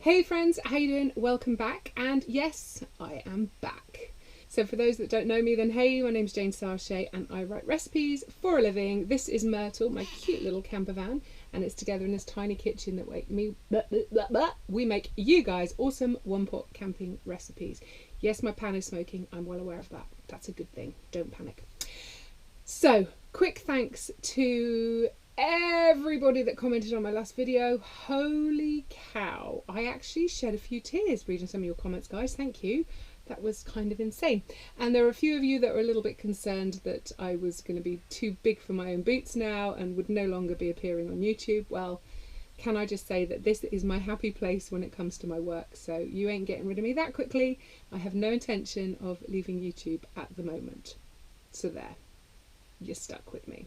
Hey friends, how you doing? Welcome back, and yes, I am back. So for those that don't know me, then hey, my name's Jane Sarche and I write recipes for a living. This is Myrtle, my cute little camper van, and it's together in this tiny kitchen that we make you guys awesome one-pot camping recipes. Yes, my pan is smoking, I'm well aware of that. That's a good thing, don't panic. So, quick thanks to everybody that commented on my last video. Holy cow, I actually shed a few tears reading some of your comments, guys. Thank you. That was kind of insane. And there were a few of you that were a little bit concerned that I was going to be too big for my own boots now and would no longer be appearing on YouTube. Well, can I just say that this is my happy place when it comes to my work, so you ain't getting rid of me that quickly. I have no intention of leaving YouTube at the moment. So there, you're stuck with me.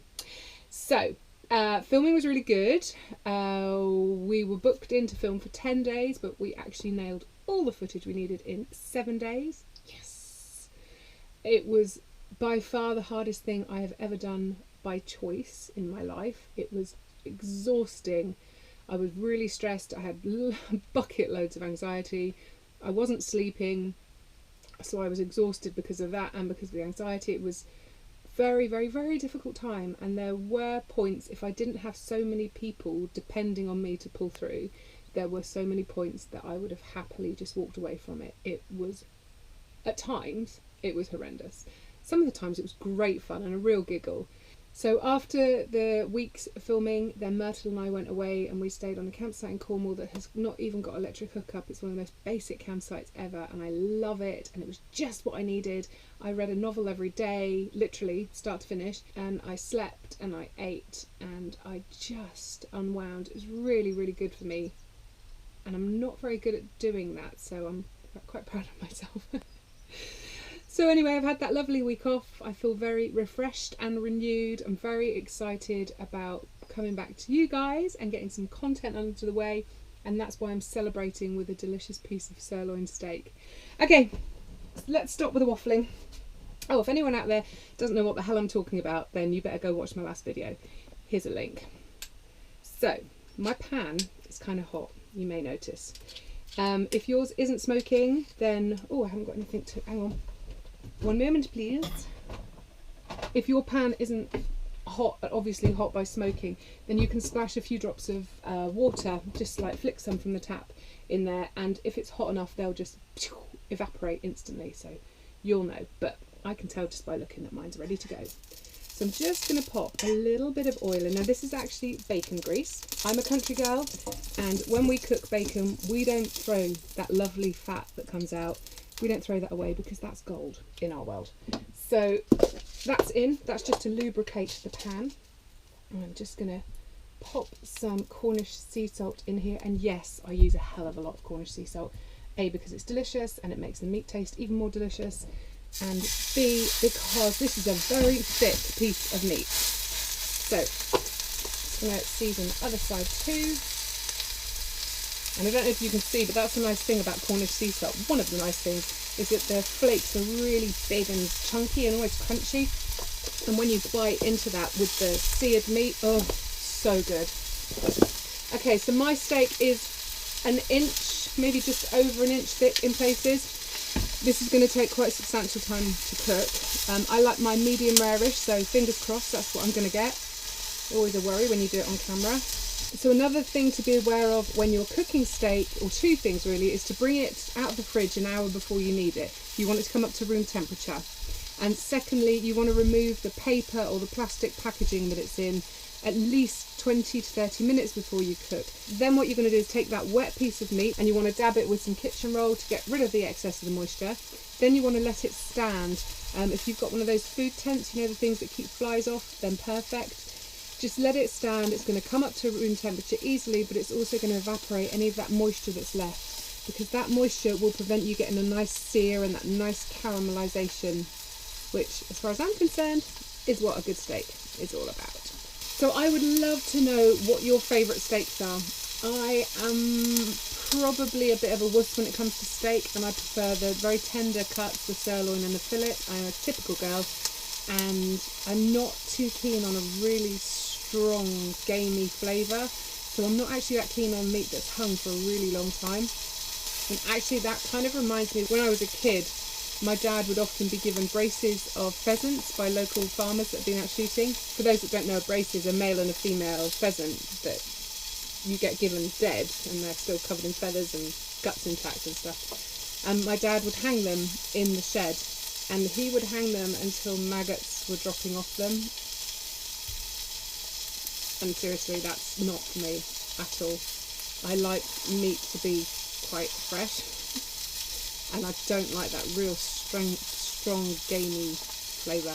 So, filming was really good. We were booked in to film for 10 days, but we actually nailed all the footage we needed in 7 days. Yes! It was by far the hardest thing I have ever done by choice in my life. It was exhausting. I was really stressed. I had bucket loads of anxiety. I wasn't sleeping, so I was exhausted because of that and because of the anxiety. It was very, very, very difficult time, and there were points, if I didn't have so many people depending on me to pull through, there were so many points that I would have happily just walked away from it. It was, at times, it was horrendous. Some of the times it was great fun and a real giggle. So after the week's filming, then Myrtle and I went away and we stayed on a campsite in Cornwall that has not even got electric hookup. It's one of the most basic campsites ever and I love it, and it was just what I needed. I read a novel every day, literally start to finish, and I slept and I ate and I just unwound. It was really, really good for me, and I'm not very good at doing that, so I'm quite proud of myself. So anyway, I've had that lovely week off. I feel very refreshed and renewed. I'm very excited about coming back to you guys and getting some content under the way, and that's why I'm celebrating with a delicious piece of sirloin steak. Okay, let's stop with the waffling. Oh, if anyone out there doesn't know what the hell I'm talking about, then you better go watch my last video. Here's a link. So, my pan is kind of hot, you may notice. If yours isn't smoking, then... Oh, I haven't got anything to... Hang on. One moment, please. If your pan isn't hot, obviously hot by smoking, then you can splash a few drops of water, just like flick some from the tap in there, and if it's hot enough, they'll just evaporate instantly, so you'll know. But I can tell just by looking that mine's ready to go. So I'm just going to pop a little bit of oil in. Now this is actually bacon grease. I'm a country girl, and when we cook bacon, we don't throw that lovely fat that comes out. We don't throw that away because that's gold in our world. So that's in. That's just to lubricate the pan. And I'm just going to pop some Cornish sea salt in here. And yes, I use a hell of a lot of Cornish sea salt. A, because it's delicious and it makes the meat taste even more delicious. And B, because this is a very thick piece of meat. So just going to season the other side too. And I don't know if you can see, but that's the nice thing about Cornish sea salt. One of the nice things is that the flakes are really big and chunky and almost crunchy. And when you bite into that with the seared meat, oh, so good. Okay, so my steak is an inch, maybe just over an inch thick in places. This is going to take quite substantial time to cook. I like my medium rare-ish, so fingers crossed that's what I'm going to get. Always a worry when you do it on camera. So another thing to be aware of when you're cooking steak, or two things really, is to bring it out of the fridge an hour before you need it. You want it to come up to room temperature. And secondly, you want to remove the paper or the plastic packaging that it's in at least 20 to 30 minutes before you cook. Then what you're going to do is take that wet piece of meat and you want to dab it with some kitchen roll to get rid of the excess of the moisture. Then you want to let it stand. If you've got one of those food tents, you know, the things that keep flies off, then perfect. Just let it stand. It's going to come up to room temperature easily, but it's also going to evaporate any of that moisture that's left, because that moisture will prevent you getting a nice sear and that nice caramelisation, which, as far as I'm concerned, is what a good steak is all about. So I would love to know what your favourite steaks are. I am probably a bit of a wuss when it comes to steak, and I prefer the very tender cuts, the sirloin and the fillet. I'm a typical girl, and I'm not too keen on a really strong gamey flavour. So I'm not actually that keen on meat that's hung for a really long time. And actually that kind of reminds me, when I was a kid, my dad would often be given braces of pheasants by local farmers that have been out shooting. For those that don't know, a brace is a male and a female pheasant that you get given dead, and they're still covered in feathers and guts intact and stuff. And my dad would hang them in the shed, and he would hang them until maggots were dropping off them. And seriously, that's not for me at all. I like meat to be quite fresh, and I don't like that real strong gamey flavour.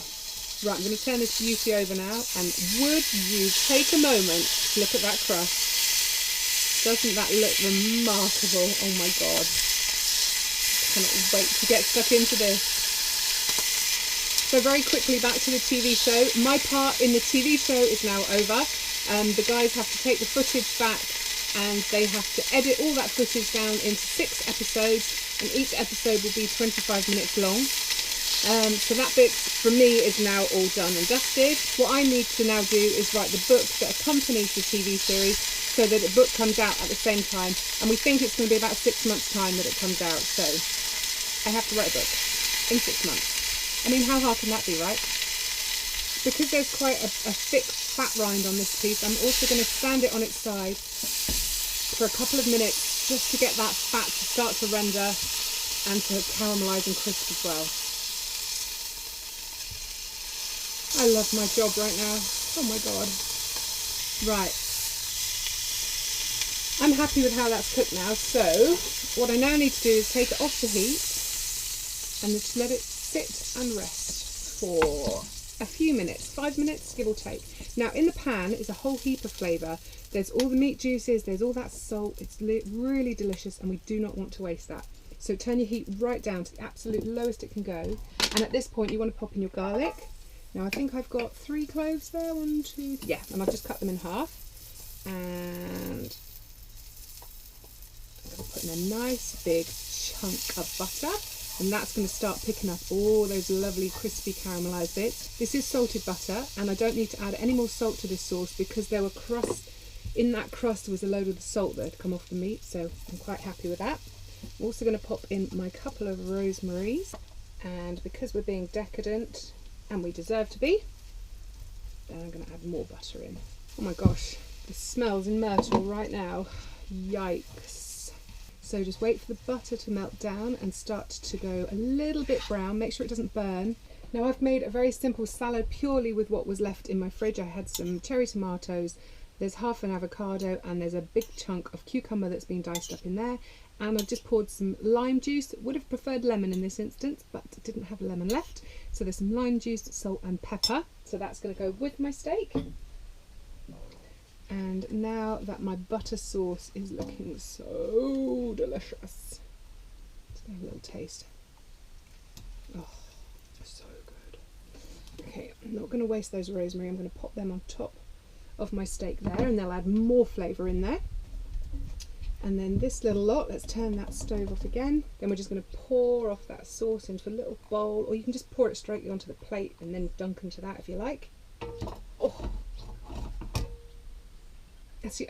Right, I'm going to turn this beauty over now, and would you take a moment to look at that crust? Doesn't that look remarkable? Oh my god. Cannot wait to get stuck into this. So very quickly back to the TV show. My part in the TV show is now over. The guys have to take the footage back, and they have to edit all that footage down into 6 episodes, and each episode will be 25 minutes long. So that bit for me is now all done and dusted. What I need to now do is write the book that accompanies the TV series, so that the book comes out at the same time, and we think it's going to be about 6 months' time that it comes out. So I have to write a book in 6 months. I mean, how hard can that be, right? Because there's quite a thick fat rind on this piece, I'm also going to stand it on its side for a couple of minutes just to get that fat to start to render and to caramelise and crisp as well. I love my job right now. Oh my god. Right. I'm happy with how that's cooked now, so what I now need to do is take it off the heat and just let it sit and rest for a few minutes, 5 minutes give or take. Now in the pan is a whole heap of flavour. There's all the meat juices, there's all that salt, it's really delicious, and we do not want to waste that. So turn your heat right down to the absolute lowest it can go, and at this point you want to pop in your garlic. Now I think I've got 3 cloves there, 1, 2, yeah, and I've just cut them in half, and I'm going to put in a nice big chunk of butter, and that's going to start picking up all those lovely crispy caramelised bits. This is salted butter, and I don't need to add any more salt to this sauce because there were in that crust was a load of the salt that had come off the meat, so I'm quite happy with that. I'm also going to pop in my couple of rosemaries, and because we're being decadent, and we deserve to be, then I'm going to add more butter in. Oh my gosh, this smells in myrtle right now. Yikes. So just wait for the butter to melt down and start to go a little bit brown. Make sure it doesn't burn. Now I've made a very simple salad purely with what was left in my fridge. I had some cherry tomatoes, there's half an avocado, and there's a big chunk of cucumber that's been diced up in there. And I've just poured some lime juice. Would have preferred lemon in this instance, but didn't have lemon left. So there's some lime juice, salt and pepper. So that's going to go with my steak. And now that my butter sauce is looking so delicious, let's have a little taste. Oh, so good. Okay, I'm not going to waste those rosemary. I'm going to pop them on top of my steak there, and they'll add more flavour in there. And then this little lot, let's turn that stove off again. Then we're just going to pour off that sauce into a little bowl, or you can just pour it straight onto the plate and then dunk into that if you like. Oh. See,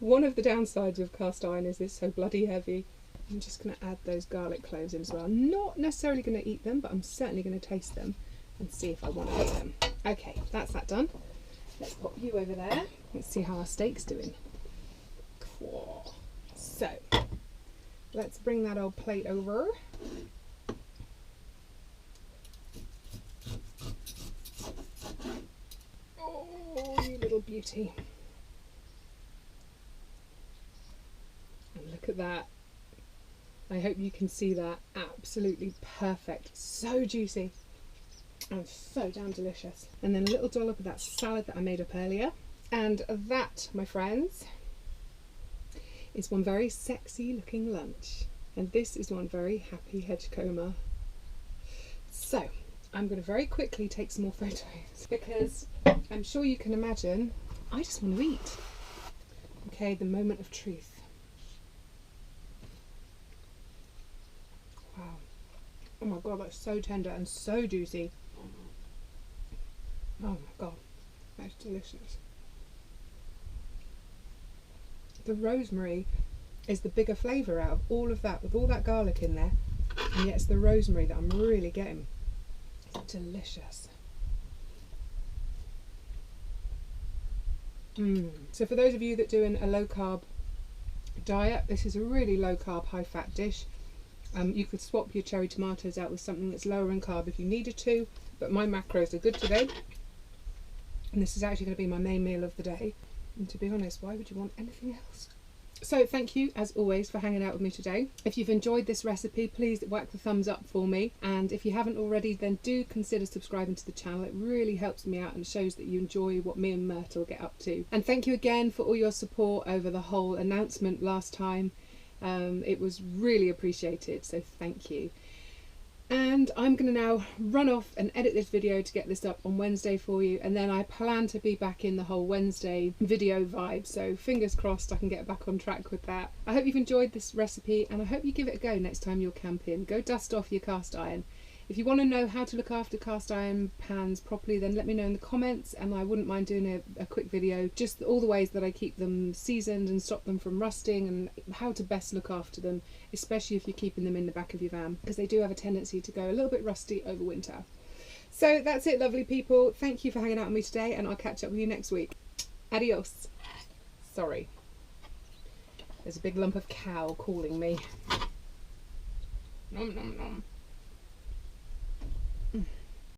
one of the downsides of cast iron is it's so bloody heavy. I'm just going to add those garlic cloves in as well. I'm not necessarily going to eat them, but I'm certainly going to taste them and see if I want to eat them. Okay, that's that done. Let's pop you over there. Let's see how our steak's doing. Cool. So, let's bring that old plate over. Oh, you little beauty. And look at that. I hope you can see that. Absolutely perfect. So juicy. And so damn delicious. And then a little dollop of that salad that I made up earlier. And that, my friends, is one very sexy looking lunch, and this is one very happy hedgecomer. So I'm going to very quickly take some more photos because I'm sure you can imagine I just want to eat. Okay, the moment of truth. Wow. Oh my god, that's so tender and so juicy. Oh my god, that's delicious. The rosemary is the bigger flavour out of all of that, with all that garlic in there, and yet it's the rosemary that I'm really getting. It's delicious. So for those of you that are doing a low carb diet, this is a really low carb, high fat dish. You could swap your cherry tomatoes out with something that's lower in carb if you needed to, but my macros are good today, and this is actually going to be my main meal of the day. And to be honest, why would you want anything else? So thank you as always for hanging out with me today. If you've enjoyed this recipe, please whack the thumbs up for me, and if you haven't already, then do consider subscribing to the channel. It really helps me out and shows that you enjoy what me and Myrtle get up to. And thank you again for all your support over the whole announcement last time. It was really appreciated, so thank you. And I'm going to now run off and edit this video to get this up on Wednesday for you, and then I plan to be back in the whole Wednesday video vibe, so fingers crossed I can get back on track with that. I hope you've enjoyed this recipe, and I hope you give it a go next time you're camping. Go dust off your cast iron. If you want to know how to look after cast iron pans properly, then let me know in the comments, and I wouldn't mind doing a quick video, just all the ways that I keep them seasoned and stop them from rusting, and how to best look after them, especially if you're keeping them in the back of your van, because they do have a tendency to go a little bit rusty over winter. So that's it, lovely people. Thank you for hanging out with me today, and I'll catch up with you next week. Adios. Sorry. There's a big lump of cow calling me. Nom nom nom.